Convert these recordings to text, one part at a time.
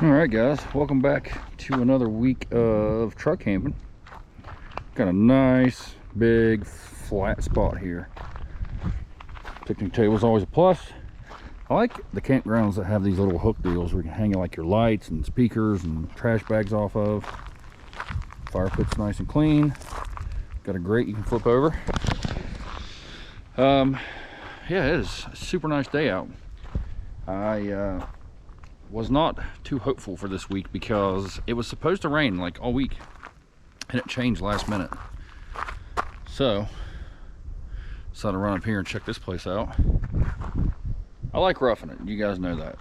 All right, guys, welcome back to another week of truck camping. Got a nice big flat spot here. Picnic table's always a plus. I like the campgrounds that have these little hook deals where you can hang like your lights and speakers and trash bags off of. Fire pit's nice and clean. Got a grate you can flip over. Yeah, it is a super nice day out. I was not too hopeful for this week because it was supposed to rain like all week and it changed last minute. So decided to run up here and check this place out. I like roughing it, you guys know that.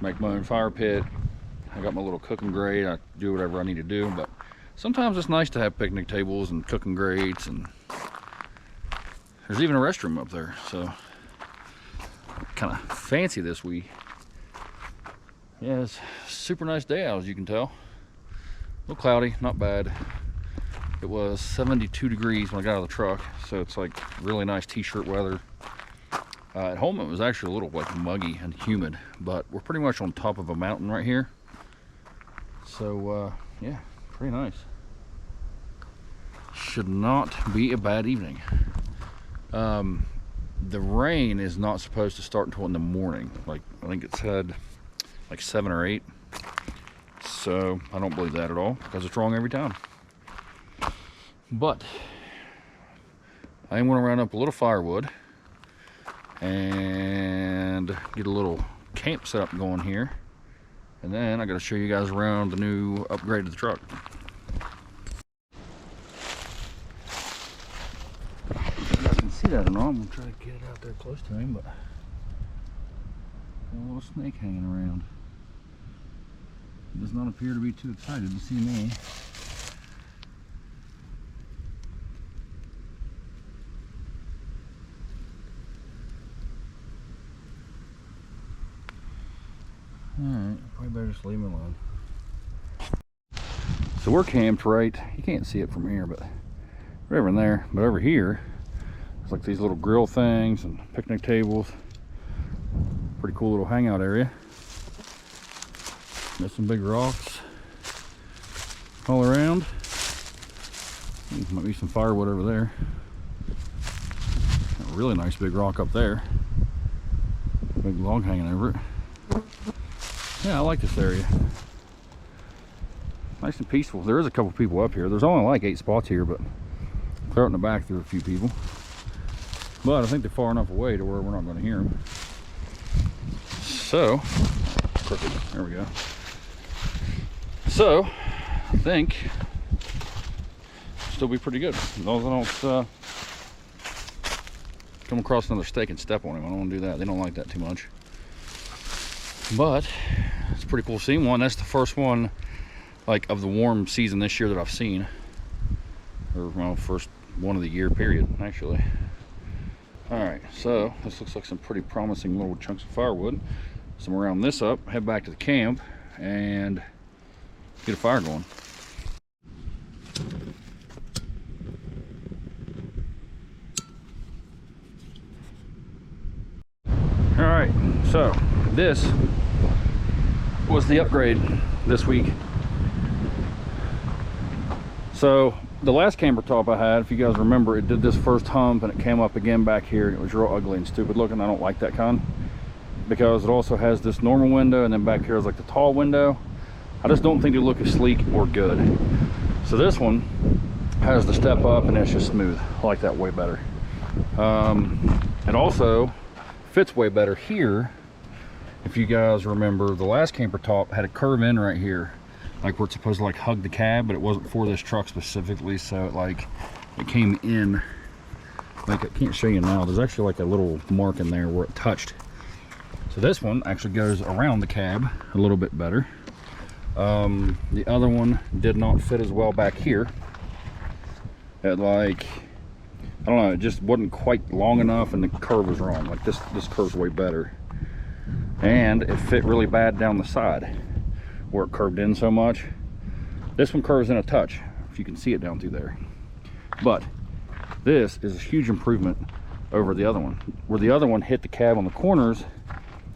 Make my own fire pit. I got my little cooking grate. I do whatever I need to do, but sometimes it's nice to have picnic tables and cooking grates, and there's even a restroom up there, so kind of fancy this week. Yeah, it's a super nice day out, as you can tell. A little cloudy, not bad. It was 72 degrees when I got out of the truck, so it's like really nice t-shirt weather. At home it was actually a little like muggy and humid, but we're pretty much on top of a mountain right here. So yeah, pretty nice. Should not be a bad evening. The rain is not supposed to start until in the morning. Like, I think it said like 7 or 8. So I don't believe that at all because it's wrong every time. But I am going to round up a little firewood and get a little camp setup going here, and then I got to show you guys around the new upgrade to the truck. You guys can see that or not. I'm going to try to get it out there close to him, but a little snake hanging around. He does not appear to be too excited to see me. Alright, probably better just leave him alone. So we're camped right, you can't see it from here, but right over in there. But over here, it's like these little grill things and picnic tables. Pretty cool little hangout area. There's some big rocks all around. Might be some firewood over there. A really nice big rock up there. Big log hanging over it. Yeah, I like this area. Nice and peaceful. There is a couple people up here. There's only like 8 spots here, but clear out in the back there are a few people. But I think they're far enough away to where we're not going to hear them. So, crooked. There we go. So, I think it'll still be pretty good. As long as I don't come across another stake and step on him. I don't want to do that. They don't like that too much. But it's pretty cool seeing one. That's the first one like of the warm season this year that I've seen. Or well, first one of the year period, actually. Alright, so this looks like some pretty promising little chunks of firewood. So I'm gonna round this up, head back to the camp, and get a fire going. Alright, so this was the upgrade this week. So the last camper top I had, if you guys remember, it did this first hump and it came up again back here, and it was real ugly and stupid looking. I don't like that kind, because it also has this normal window, and then back here is like the tall window. I just don't think it look as sleek or good. So this one has the step up and it's just smooth. I like that way better. It also fits way better here. If you guys remember, the last camper top had a curve in right here, like where it's supposed to like hug the cab, but it wasn't for this truck specifically, so it came in. Like, I can't show you now, there's actually like a little mark in there where it touched. So this one actually goes around the cab a little bit better. The other one did not fit as well back here. It like, I don't know, it just wasn't quite long enough, and the curve was wrong. Like this curve's way better. And it fit really bad down the side where it curved in so much. This one curves in a touch, if you can see it down through there. But this is a huge improvement over the other one. Where the other one hit the cab on the corners,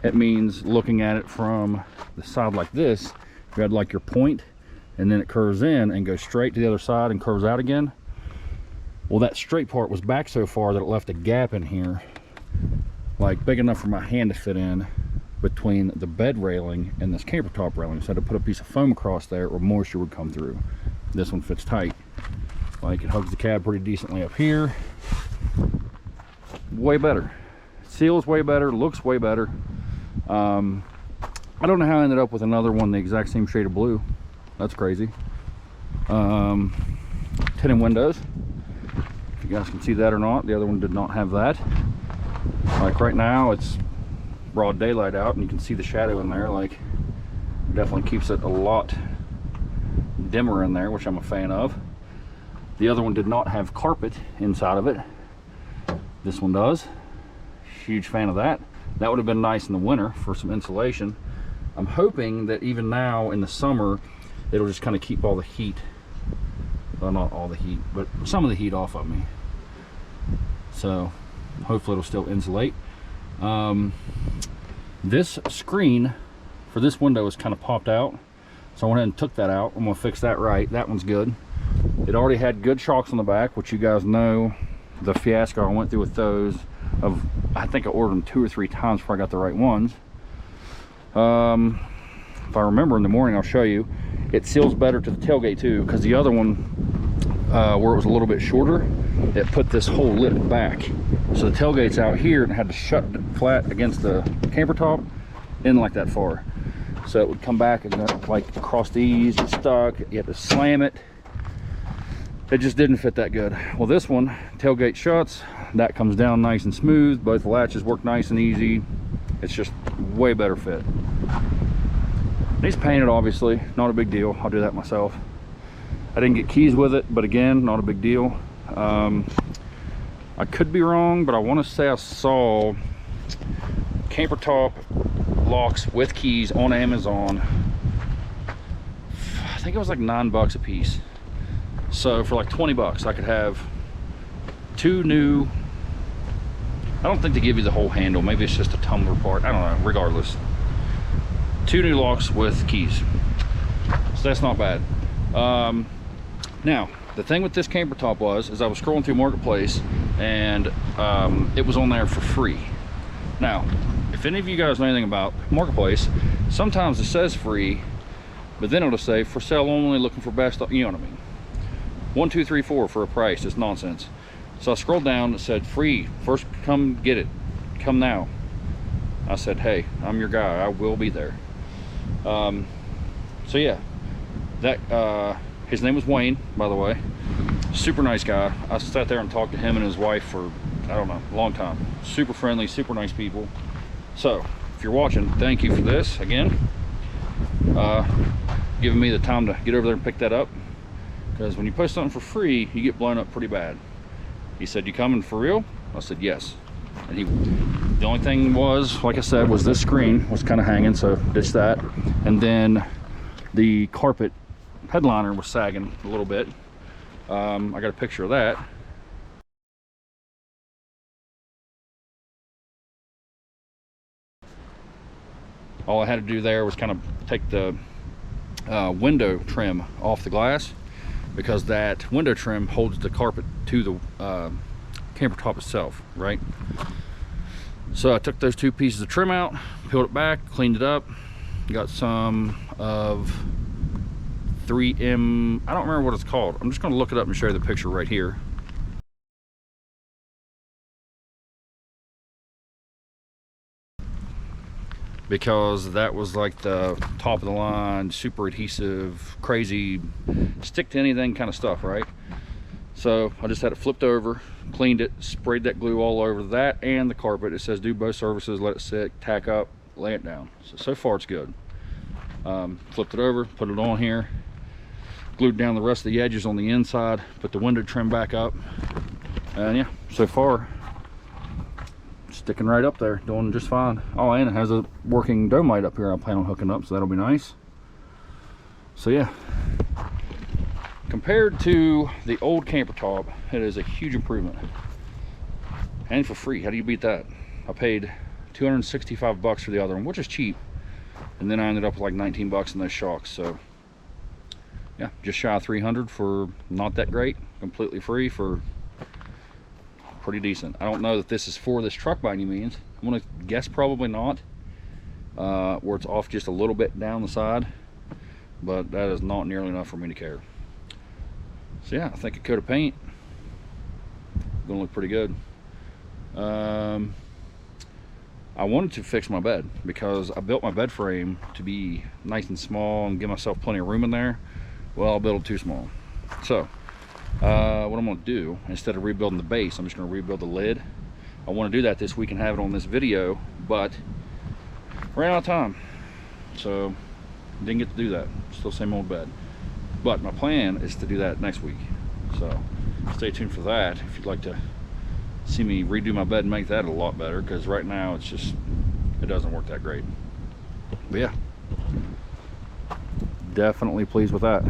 it means looking at it from the side like this. You had like your point, and then it curves in and goes straight to the other side and curves out again. Well, that straight part was back so far that it left a gap in here, like big enough for my hand to fit in between the bed railing and this camper top railing. So I had to put a piece of foam across there where moisture would come through. This one fits tight. Like, it hugs the cab pretty decently up here. Way better. Seals way better, looks way better. I don't know how I ended up with another one the exact same shade of blue. That's crazy. Tinted windows. If you guys can see that or not, the other one did not have that. Like right now, it's broad daylight out, and you can see the shadow in there. Like, definitely keeps it a lot dimmer in there, which I'm a fan of. The other one did not have carpet inside of it. This one does. Huge fan of that. That would have been nice in the winter for some insulation. I'm hoping that even now in the summer, it'll just kind of keep all the heat, well, not all the heat, but some of the heat off of me. So hopefully it'll still insulate. This screen for this window is kind of popped out, so I went ahead and took that out. I'm gonna fix that right. That one's good. It already had good shocks on the back, which you guys know the fiasco I went through with those. I think I ordered them 2 or 3 times before I got the right ones. If I remember in the morning, I'll show you. It seals better to the tailgate too, because the other one, where it was a little bit shorter, it put this whole lip back. So the tailgate's out here, and it had to shut flat against the camper top, in like that far. So it would come back and like across these, get stuck, you had to slam it. It just didn't fit that good. Well, this one, tailgate shuts, that comes down nice and smooth. Both latches work nice and easy. It's just way better fit. Needs painted, obviously, not a big deal. I'll do that myself. I didn't get keys with it, but again, not a big deal. I could be wrong, but I want to say I saw camper top locks with keys on Amazon. I think it was like $9 a piece. So for like 20 bucks, I could have 2 new, I don't think they give you the whole handle, maybe it's just a tumbler part, I don't know, regardless. 2 new locks with keys. So that's not bad. Now, the thing with this camper top is I was scrolling through Marketplace, and it was on there for free. Now, if any of you guys know anything about Marketplace, sometimes it says free, but then it'll say for sale only, looking for best, you know what I mean. 1, 2, 3, 4 for a price. It's nonsense. So I scrolled down and it said free, first come get it, come now. I said, hey, I'm your guy, I will be there. So yeah, that his name was Wayne, by the way. Super nice guy. I sat there and talked to him and his wife for, I don't know, a long time. Super friendly, super nice people. So if you're watching, thank you for this again, giving me the time to get over there and pick that up. Because when you post something for free, you get blown up pretty bad. He said, you coming for real? I said, yes. And the only thing was, like I said, was this screen was kind of hanging, so ditched that. And then the carpet headliner was sagging a little bit. I got a picture of that. All I had to do there was kind of take the window trim off the glass, because that window trim holds the carpet to the camper top itself, right? So I took those 2 pieces of trim out, peeled it back, cleaned it up, got some of 3M, I don't remember what it's called. I'm just going to look it up and show you the picture right here. Because that was like the top of the line, super adhesive, crazy, stick to anything kind of stuff, right? So I just had it flipped over, cleaned it, sprayed that glue all over that and the carpet. It says do both surfaces, let it sit, tack up, lay it down. So far it's good. Flipped it over, put it on here, glued down the rest of the edges on the inside, put the window trim back up, and yeah, so far sticking right up there, doing just fine. Oh, and it has a working dome light up here I plan on hooking up, so that'll be nice. So yeah, compared to the old camper top, it is a huge improvement, and for free. How do you beat that? I paid $265 for the other one, which is cheap. And then I ended up with like 19 bucks in those shocks. So yeah, just shy of 300 for not that great, completely free for pretty decent. I don't know that this is for this truck by any means. I'm gonna guess probably not, where it's off just a little bit down the side, but that is not nearly enough for me to care. So yeah, I think a coat of paint gonna look pretty good. I wanted to fix my bed because I built my bed frame to be nice and small and give myself plenty of room in there. Well, I built it too small. So what I'm gonna do, instead of rebuilding the base, I'm just gonna rebuild the lid. I want to do that this week and have it on this video, but ran out of time, so didn't get to do that. Still same old bed, but my plan is to do that next week. So stay tuned for that if you'd like to see me redo my bed and make that a lot better, because right now it's just, it doesn't work that great. But yeah, definitely pleased with that.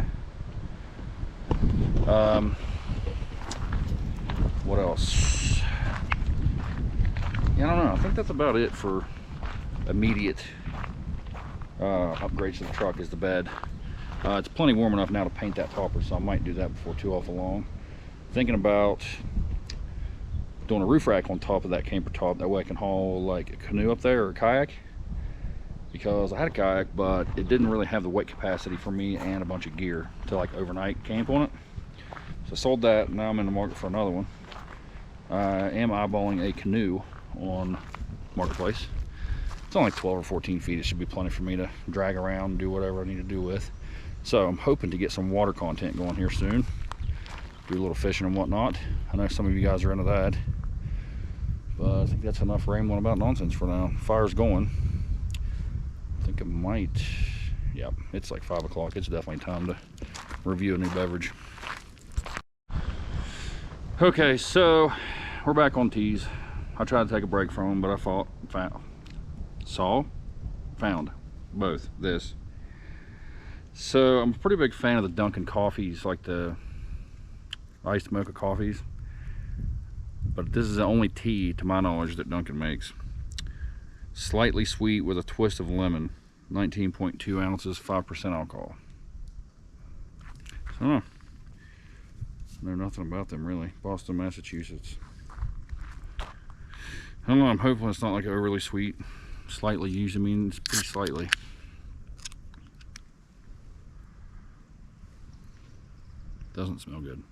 What else? Yeah, I don't know. I think that's about it for immediate upgrades to the truck, is the bed. It's plenty warm enough now to paint that topper, so I might do that before too awful long. Thinking about doing a roof rack on top of that camper top, that way I can haul like a canoe up there or a kayak, because I had a kayak but it didn't really have the weight capacity for me and a bunch of gear to like overnight camp on it. So I sold that. Now I'm in the market for another one. I am eyeballing a canoe on Marketplace. It's only 12 or 14 feet. It should be plenty for me to drag around and do whatever I need to do with. So I'm hoping to get some water content going here soon, do a little fishing and whatnot. I know some of you guys are into that, but I think that's enough rambling about nonsense for now. Fire's going. I think it might, yeah, it's like 5 o'clock. It's definitely time to review a new beverage. Okay, so we're back on teas. I tried to take a break from them, but I found both this. So I'm a pretty big fan of the Dunkin' coffees, like the iced mocha coffees, but this is the only tea to my knowledge that Dunkin' makes. Slightly sweet with a twist of lemon, 19.2 ounces, 5% alcohol. So I know nothing about them really. Boston, Massachusetts. I don't know, I'm hoping it's not like overly sweet. Slightly usually means pretty slightly. Doesn't smell good.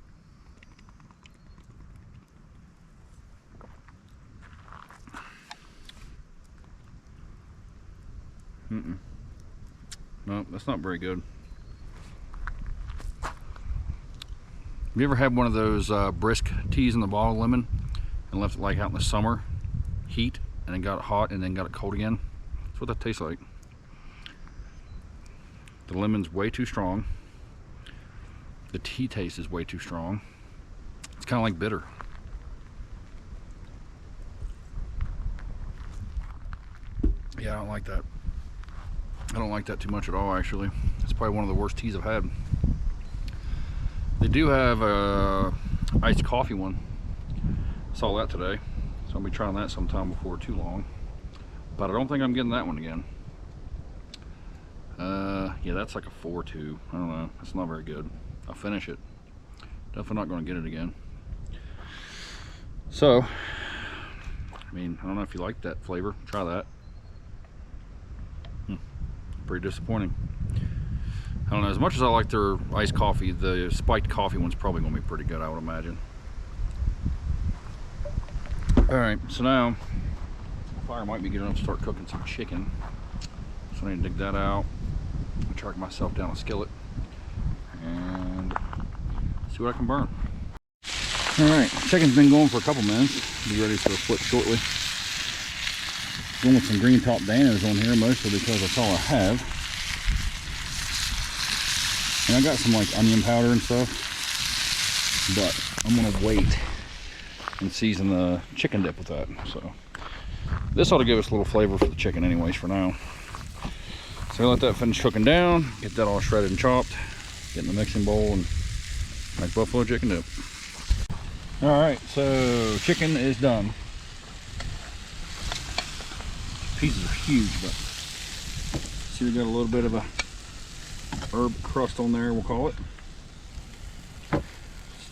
No, that's not very good. Have you ever had one of those brisk teas in the bottle, lemon, and left it like out in the summer heat, and then got it hot and then got it cold again? That's what that tastes like. The lemon's way too strong. The tea taste is way too strong. It's kind of like bitter. Yeah, I don't like that. I don't like that too much at all, actually. It's probably one of the worst teas I've had. They do have a iced coffee one. Saw that today, so I'll be trying that sometime before too long. But I don't think I'm getting that one again. Yeah, that's like a 4.2. I don't know. It's not very good. I'll finish it. Definitely not going to get it again. So, I mean, I don't know if you like that flavor. Try that. Pretty disappointing. I don't know. As much as I like their iced coffee, the spiked coffee one's probably going to be pretty good, I would imagine. Alright, so now the fire might be good enough to start cooking some chicken. So I need to dig that out. Track myself down a skillet and see what I can burn. Alright, chicken's been going for a couple minutes. Be ready for a flip shortly. Going with some green top Danos on here, mostly because that's all I have. And I got some like onion powder and stuff, but I'm gonna wait and season the chicken dip with that. So this ought to give us a little flavor for the chicken anyways for now. So let that finish cooking down, get that all shredded and chopped, get in the mixing bowl and make buffalo chicken dip. Alright, so chicken is done. pieces are huge, but see, we got a little bit of a herb crust on there, we'll call it. So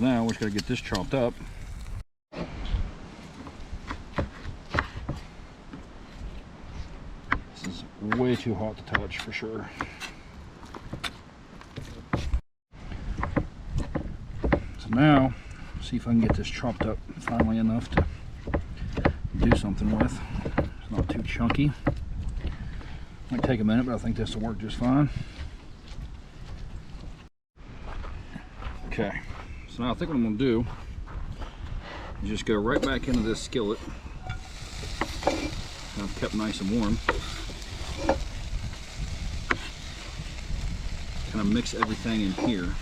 now we just gotta get this chopped up. This is way too hot to touch for sure. So now, see if I can get this chopped up finely enough to do something with. It's not too chunky. Might take a minute, but I think this will work just fine. Okay, so now I think what I'm going to do is just go right back into this skillet. I've kept nice and warm. Kind of mix everything in here.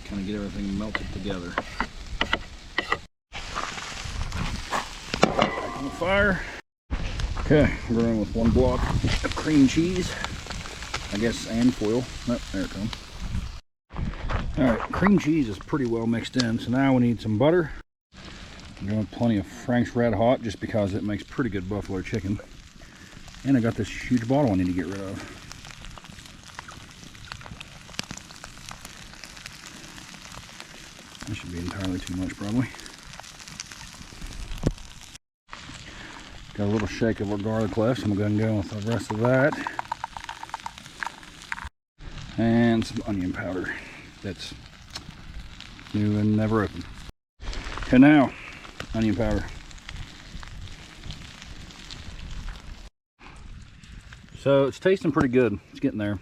Kind of get everything melted together. Back on the fire. Okay, we're going with 1 block of cream cheese, I guess, and foil. Oh, there it comes. Alright, cream cheese is pretty well mixed in, so now we need some butter. I'm doing plenty of Frank's Red Hot just because it makes pretty good buffalo chicken. And I got this huge bottle I need to get rid of. That should be entirely too much, probably. Got a little shake of our garlic left, so I'm going to go with the rest of that. And some onion powder that's new and never opened. Okay, now, onion powder. So it's tasting pretty good. It's getting there.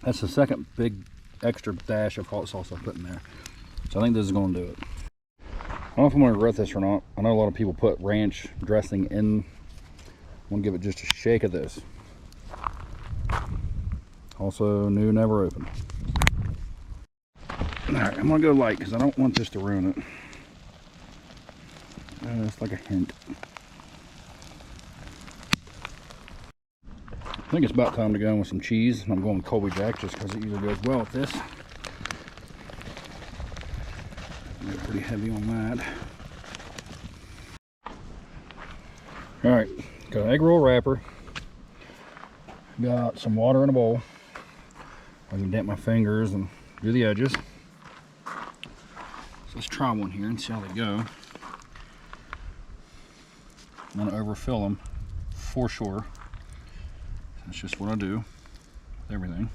That's the second big extra dash of hot sauce I put in there. So I think this is going to do it. I don't know if I'm going to regret this or not. I know a lot of people put ranch dressing in. I'm going to give it just a shake of this. Also, new, never opened. Alright, I'm going to go light because I don't want this to ruin it. It's like a hint. I think it's about time to go in with some cheese. I'm going with Colby Jack just because it usually goes well with this. They're pretty heavy on that. Alright, got an egg roll wrapper. Got some water in a bowl. I can dip my fingers and do the edges. So let's try one here and see how they go. I'm going to overfill them for sure. That's just what I do with everything.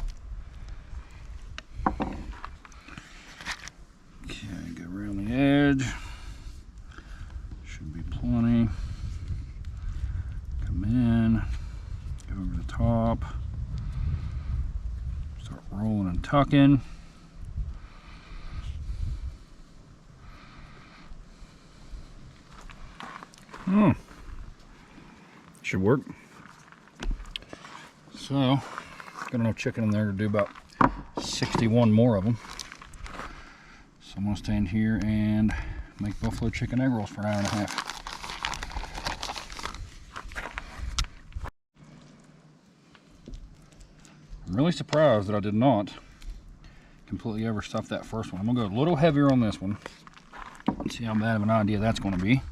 Okay, go around the edge. Should be plenty. Come in, go over the top. Start rolling and tucking. Should work. So, got enough chicken in there to do about 61 more of them. So I'm gonna stand here and make buffalo chicken egg rolls for an hour and a half. I'm really surprised that I did not completely overstuff that first one. I'm gonna go a little heavier on this one and see how bad of an idea that's gonna be.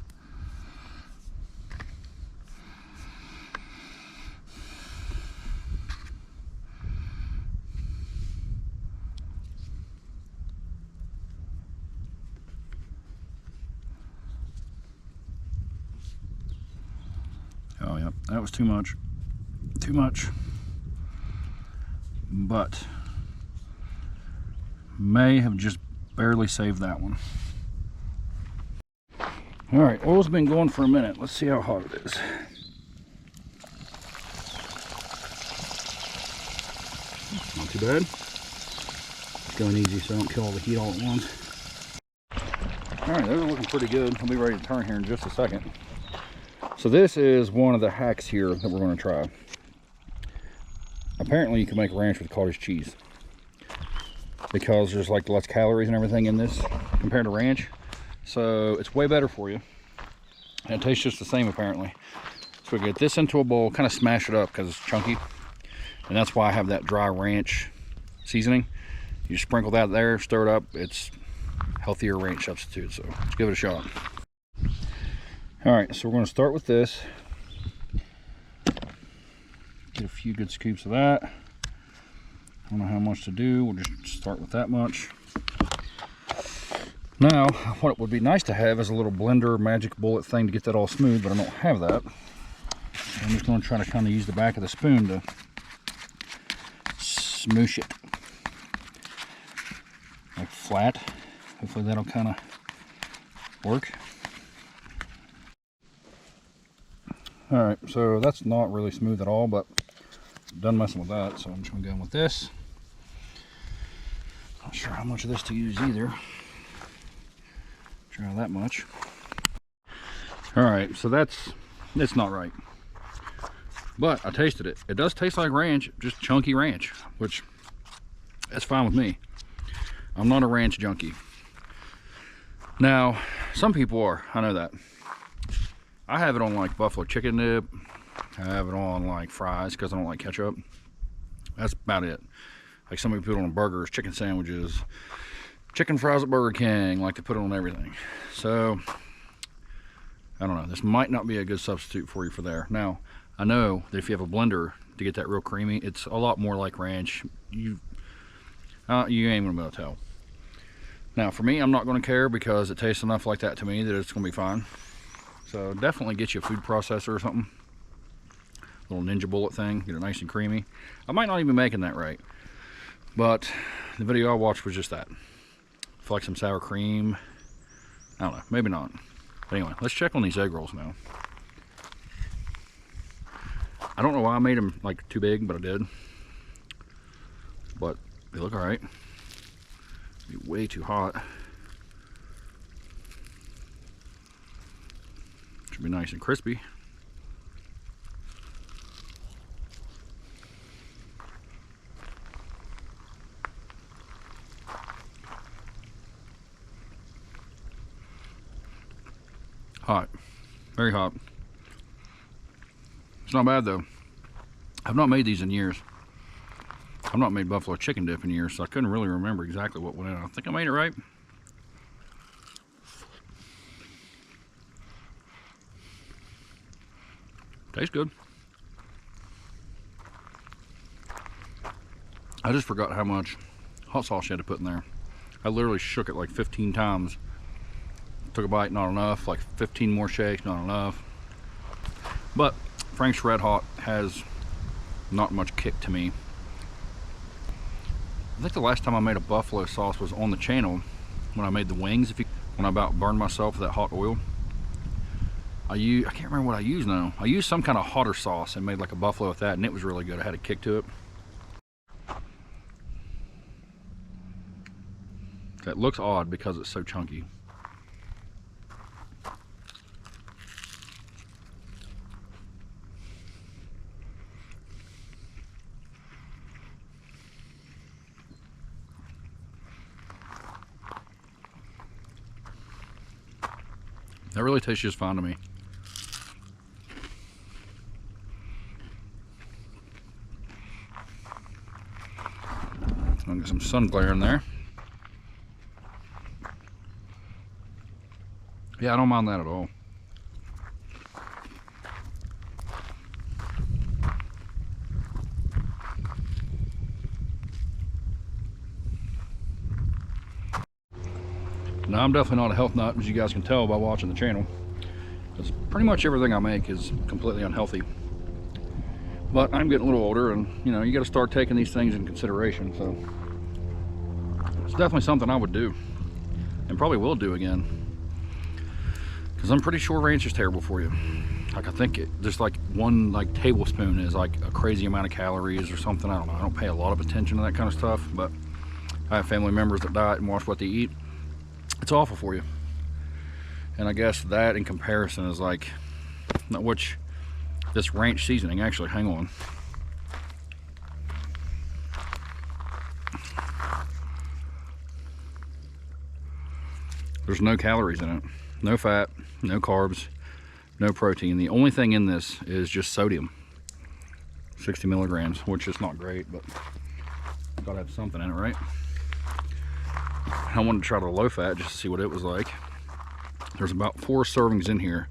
Oh, yep, that was too much. Too much. But may have just barely saved that one. All right, oil's been going for a minute. Let's see how hot it is. Not too bad. It's going easy so I don't kill all the heat all at once. All right, those are looking pretty good. I'll be ready to turn here in just a second. So this is one of the hacks here that we're going to try. Apparently you can make ranch with cottage cheese because there's like less calories and everything in this compared to ranch. So it's way better for you. And it tastes just the same apparently. So we get this into a bowl, kind of smash it up because it's chunky. And that's why I have that dry ranch seasoning. You sprinkle that there, stir it up. It's healthier ranch substitute. So let's give it a shot. All right, so we're going to start with this. Get a few good scoops of that. I don't know how much to do. We'll just start with that much. Now, what would be nice to have is a little blender magic bullet thing to get that all smooth, but I don't have that. So I'm just going to try to kind of use the back of the spoon to smoosh it. Like flat. Hopefully that'll kind of work. Alright, so that's not really smooth at all, but I'm done messing with that, so I'm just going to go in with this. Not sure how much of this to use either. Try that much. Alright, so it's not right. But I tasted it. It does taste like ranch, just chunky ranch, which that's fine with me. I'm not a ranch junkie. Now, some people are, I know that. I have it on like buffalo chicken dip. I have it on like fries because I don't like ketchup. That's about it. Like some people put it on burgers, chicken sandwiches, chicken fries at Burger King, like to put it on everything. So, I don't know. This might not be a good substitute for you for there. Now, I know that if you have a blender to get that real creamy, it's a lot more like ranch. You ain't gonna be able to tell. Now, for me, I'm not going to care because it tastes enough like that to me that it's going to be fine. So definitely get you a food processor or something. A little Ninja Bullet thing, get it nice and creamy. I might not even be making that right, but the video I watched was just that. Like some sour cream. I don't know, maybe not. But anyway, let's check on these egg rolls now. I don't know why I made them like too big, but I did. But they look all right. Way too hot. Should be nice and crispy. Hot. Very hot. It's not bad though. I've not made these in years. I've not made buffalo chicken dip in years, so I couldn't really remember exactly what went in. I think I made it right. Tastes good. I just forgot how much hot sauce you had to put in there. I literally shook it like 15 times. Took a bite, not enough. Like 15 more shakes, not enough. But Frank's Red Hot has not much kick to me. I think the last time I made a buffalo sauce was on the channel when I made the wings. When I about burned myself with that hot oil. I can't remember what I used now. I used some kind of hotter sauce and made like a buffalo with that, and it was really good. I had a kick to it. That looks odd because it's so chunky. That really tastes just fine to me. I'll get some sun glare in there. Yeah, I don't mind that at all. Now, I'm definitely not a health nut, as you guys can tell by watching the channel. Because pretty much everything I make is completely unhealthy. But I'm getting a little older, and you know, you got to start taking these things in consideration. So it's definitely something I would do, and probably will do again. Because I'm pretty sure ranch is terrible for you. Like I think just like one like tablespoon is like a crazy amount of calories or something. I don't know. I don't pay a lot of attention to that kind of stuff, but I have family members that diet and watch what they eat. It's awful for you. And I guess that in comparison is like, which this ranch seasoning, actually, hang on. There's no calories in it, no fat, no carbs, no protein. The only thing in this is just sodium, 60 milligrams, which is not great, but gotta have something in it, right? I wanted to try the low fat just to see what it was like. There's about 4 servings in here.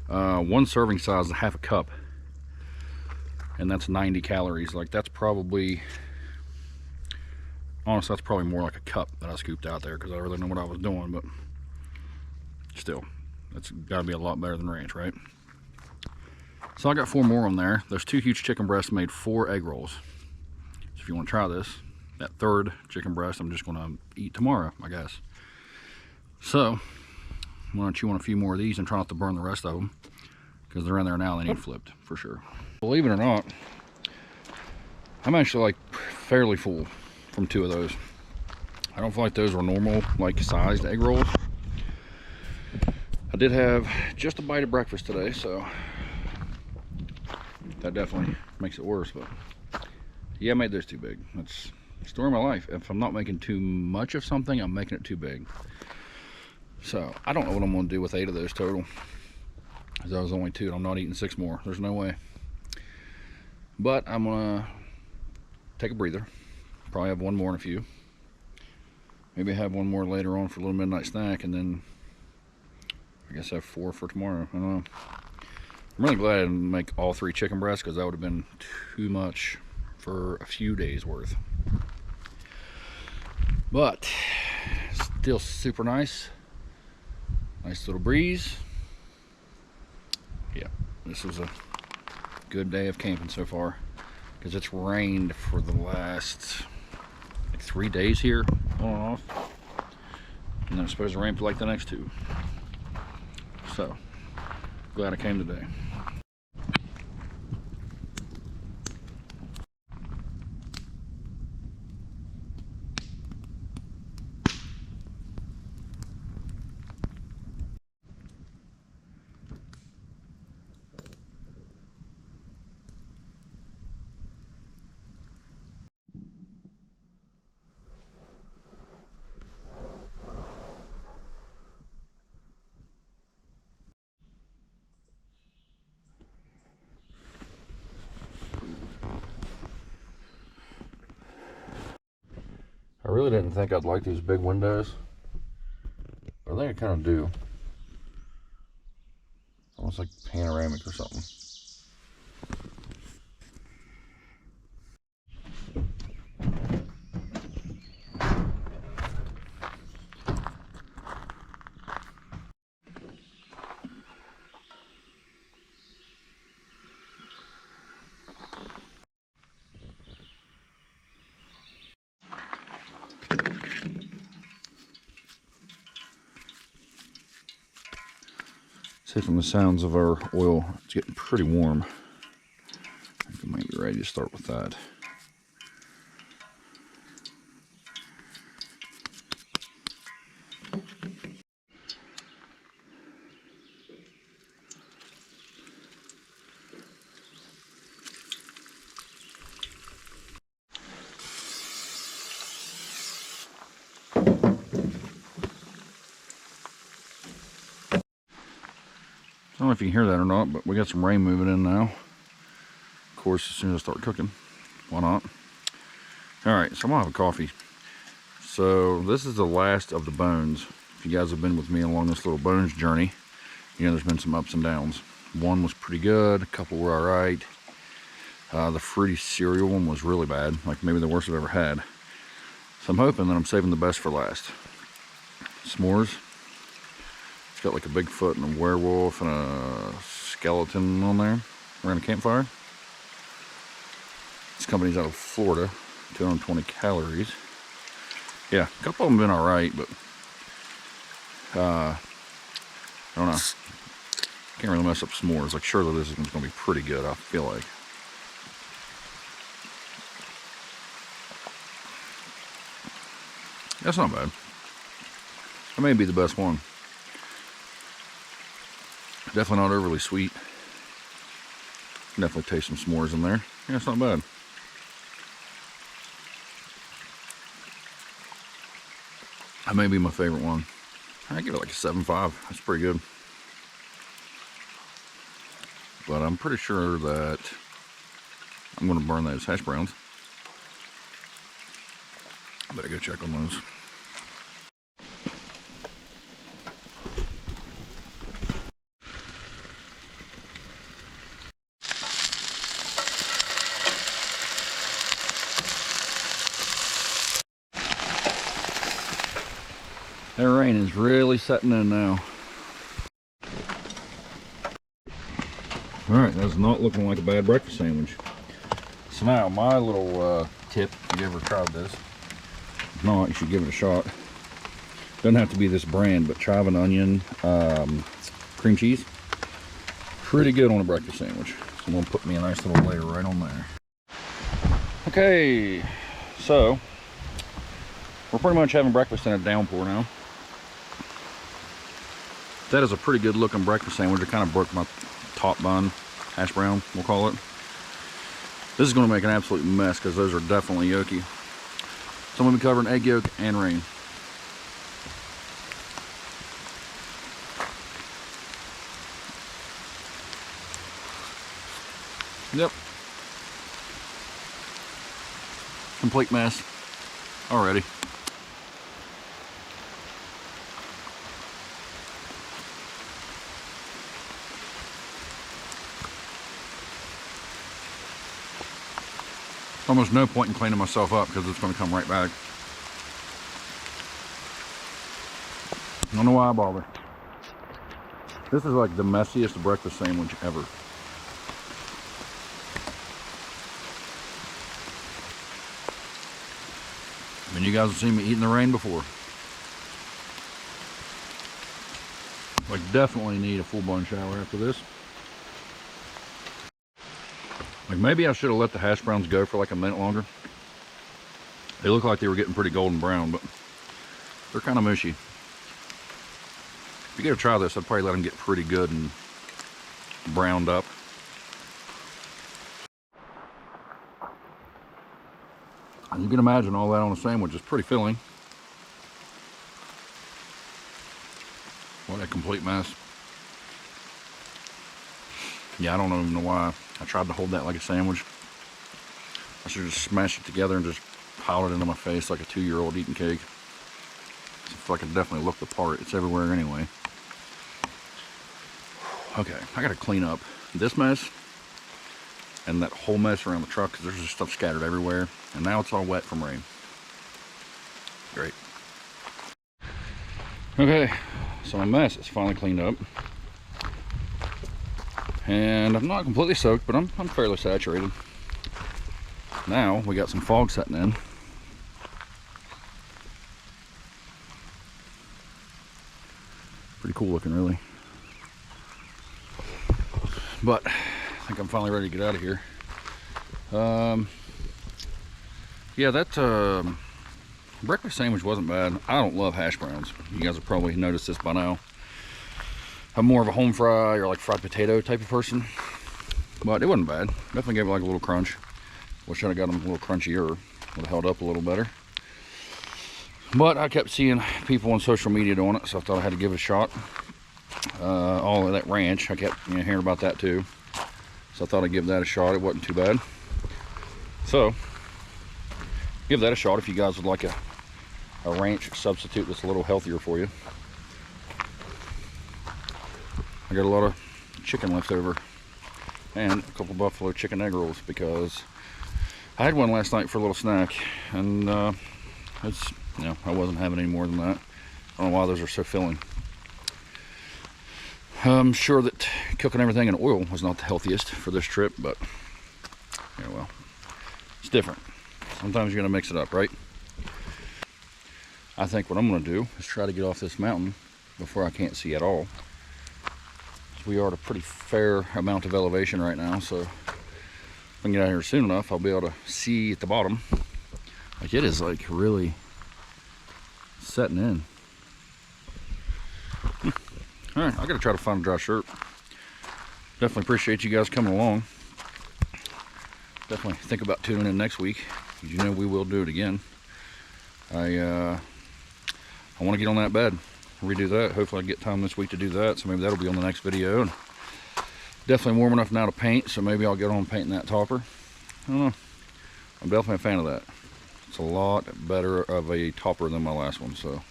One serving size is half a cup. and that's 90 calories. Like, that's probably, honestly, that's probably more like a cup that I scooped out there, because I really know what I was doing, but still, that's got to be a lot better than ranch, right? So I got 4 more on there. Those 2 huge chicken breasts made 4 egg rolls. So if you want to try this, that 3rd chicken breast I'm just going to eat tomorrow, I guess. So I'm going to chew on a few more of these and try not to burn the rest of them, because they're in there now. They need flipped for sure. Believe it or not, I'm actually like fairly full from 2 of those. I don't feel like those were normal like sized egg rolls. I did have just a bite of breakfast today, so that definitely makes it worse. But yeah, I made those too big. That's the story of my life. If I'm not making too much of something, I'm making it too big. So I don't know what I'm going to do with 8 of those total, because that was only 2 and I'm not eating 6 more. There's no way. But I'm going to take a breather. Probably have 1 more in a few. Maybe have 1 more later on for a little midnight snack, and then I guess have 4 for tomorrow. I don't know. I'm really glad I didn't make all 3 chicken breasts, because that would have been too much for a few days worth. But still super nice. Nice little breeze. Yeah, this was a good day of camping so far, because it's rained for the last like 3 days here on and off, and then it's supposed to rain for like the next 2. So glad I came today. I really didn't think I'd like these big windows, but I think I kind of do. Almost like panoramic or something. See, from the sounds of our oil, it's getting pretty warm. I think I might be ready to start with that. I don't know if you can hear that or not, but we got some rain moving in now. Of course, as soon as I start cooking, why not? All right, so I'm gonna have a coffee. So this is the last of the bones. If you guys have been with me along this little bones journey, you know there's been some ups and downs. One was pretty good, a couple were all right. The fruity cereal one was really bad, like maybe the worst I've ever had. So I'm hoping that I'm saving the best for last. S'mores. It's got like a Bigfoot and a werewolf and a skeleton on there around a campfire. This company's out of Florida, 220 calories. Yeah, a couple of them have been all right, but I don't know. Can't really mess up s'mores. Like, surely this one's gonna be pretty good, I feel like. That's not bad. That may be the best one. Definitely not overly sweet. Definitely taste some s'mores in there. Yeah, it's not bad. That may be my favorite one. I give it like a 7.5. That's pretty good. But I'm pretty sure that I'm going to burn those hash browns. I better go check on those. That rain is really setting in now. All right, that's not looking like a bad breakfast sandwich. So now my little tip, if you ever tried this, if not, you should give it a shot. Doesn't have to be this brand, but chive and onion cream cheese. Pretty good on a breakfast sandwich. So I'm gonna put me a nice little layer right on there. Okay, so we're pretty much having breakfast in a downpour now. That is a pretty good looking breakfast sandwich. It kind of broke my top bun, hash brown, we'll call it. This is going to make an absolute mess because those are definitely yolky. So I'm going to be covering egg yolk and rain. Yep. Complete mess already. Almost no point in cleaning myself up because it's going to come right back. I don't know why I bother. This is like the messiest breakfast sandwich ever. I mean, you guys have seen me eat in the rain before. Like, definitely need a full-blown shower after this. Like, maybe I should have let the hash browns go for like a minute longer. They look like they were getting pretty golden brown, but they're kind of mushy. If you go try this, I'd probably let them get pretty good and browned up. And you can imagine all that on a sandwich is pretty filling. What a complete mess. Yeah, I don't even know why I tried to hold that like a sandwich. I should have just smashed it together and just piled it into my face like a 2-year-old eating cake. I feel like it definitely looked the part. It's everywhere anyway. Okay, I gotta clean up this mess and that whole mess around the truck because there's just stuff scattered everywhere. And now it's all wet from rain. Great. Okay, so my mess is finally cleaned up. And I'm not completely soaked, but I'm fairly saturated. Now we got some fog setting in. Pretty cool looking, really. But I think I'm finally ready to get out of here. Yeah, that breakfast sandwich wasn't bad. I don't love hash browns. You guys have probably noticed this by now. I'm more of a home fry or like fried potato type of person, but it wasn't bad. Definitely gave it like a little crunch. Wish I'd have got them a little crunchier. Would have held up a little better. But I kept seeing people on social media doing it, so I thought I had to give it a shot. All of that ranch, I kept hearing about that too, so I thought I'd give that a shot. It wasn't too bad. So give that a shot if you guys would like a ranch substitute that's a little healthier for you. I got a lot of chicken left over and a couple buffalo chicken egg rolls because I had one last night for a little snack, and it's, I wasn't having any more than that. I don't know why those are so filling. I'm sure that cooking everything in oil was not the healthiest for this trip, but yeah, well, it's different. Sometimes you're gonna mix it up, right? I think what I'm gonna do is try to get off this mountain before I can't see at all. We are at a pretty fair amount of elevation right now, so if I can get out here soon enough, I'll be able to see at the bottom. Like, it is like really setting in. All right, I gotta try to find a dry shirt. Definitely appreciate you guys coming along. Definitely think about tuning in next week. You know we will do it again. I want to get on that bed, redo that. Hopefully I get time this week to do that, so maybe that'll be on the next video. And definitely warm enough now to paint, so maybe I'll get on painting that topper. I don't know. I'm definitely a fan of that. It's a lot better of a topper than my last one, so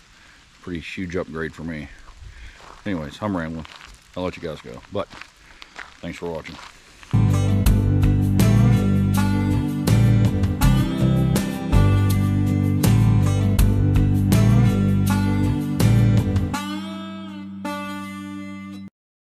pretty huge upgrade for me. Anyways, I'm rambling. I'll let you guys go, but thanks for watching.